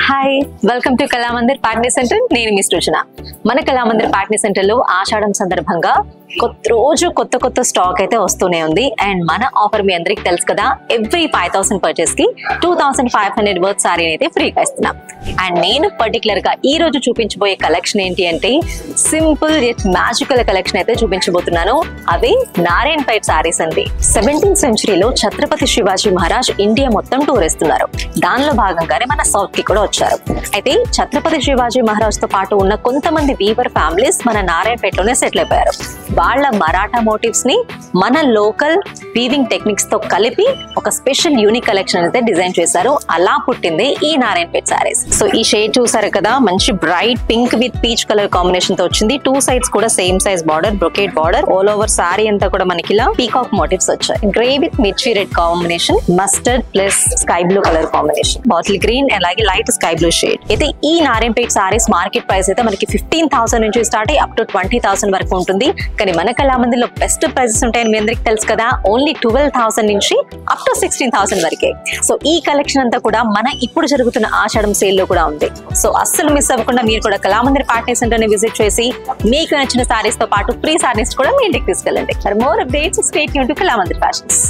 Hi, welcome to Kalamandir పార్ట్నీ centre. నేను మీ సృజన. మన కళామందిర్ పార్ట్నీ సెంటర్ లో ఆషాఢం సందర్భంగా రోజు కొత్త స్టాక్ అయితే వస్తూనే ఉంది. అండ్ మన ఆఫర్ మీ అందరికి తెలుసు కదా, ఎవ్రీ 5000 పర్చేస్ కి 2500 వర్త్ సారీ అయితే ఫ్రీగా ఇస్తున్నాం. అండ్ నేను పర్టికులర్ గా ఈ రోజు చూపించబోయే కలెక్షన్ ఏంటి అంటే సింపుల్ యట్ మ్యాజికల్ కలెక్షన్ అయితే చూపించబోతున్నాను. అవి నారాయణపేట సారీస్ అండి. 17th సెంచరీలో ఛత్రపతి శివాజీ మహారాజ్ ఇండియా మొత్తం టూర్ ఇస్తున్నారు. దానిలో భాగంగానే మన సౌత్ కి కూడా వచ్చారు. అయితే ఛత్రపతి శివాజీ మహారాజ్ తో పాటు ఉన్న కొంతమంది వీవర్ ఫ్యామిలీస్ మన నారాయణపేటలోనే సెటిల్ అయిపోయారు. వాళ్ళ మరాఠా మోటివ్స్ ని మన లోకల్ వీవింగ్ టెక్నిక్స్ తో కలిపి ఒక స్పెషల్ యూనిక్ కలెక్షన్ అయితే డిజైన్ చేశారు. అలా పుట్టింది ఈ నారాయణపేట సారీస్. సో ఈ షేడ్ చూసారు కదా, మంచి bright pink with peach colour combination తో వచ్చింది. 2 సైడ్స్ కూడా same size border, brocade border. All over sorry అంతా కూడా మనకి ఇలా పీకాక్ మోటివ్స్ వచ్చాయి. గ్రే విత్ మిర్చి red combination, mustard plus sky blue colour combination, bottle green, అలాగే లైట్ స్కై బ్లూ షేడ్. అయితే ఈ నారాయణపేట సారీస్ మార్కెట్ ప్రైస్ అయితే మనకి 15,000 నుంచి స్టార్ట్ అయ్యి అప్ టు 20,000 వరకు ఉంటుంది. కానీ మన కళామందిలో బెస్ట్ ప్రైసెస్ ఉంటాయని మీ అందరికి తెలుసు కదా, ఓన్లీ 12,000 నుంచి అప్ టు 16,000 వరకే. సో ఈ కలెక్షన్ అంతా కూడా మన ఇప్పుడు జరుగుతున్న ఆషాఢం సేల్ లో కూడా ఉంది. సో అస్సలు మిస్ అవ్వకుండా మీరు కూడా కళామందిర్ పార్ట్నీ సెంటర్ ని విజిట్ చేసి మీకు నచ్చిన సారీస్ తో పాటు ఫ్రీ సారీస్ కూడా మీ ఇంటికి తీసుకెళ్ళండి. For more updates stay tune to Kalamandir fashions.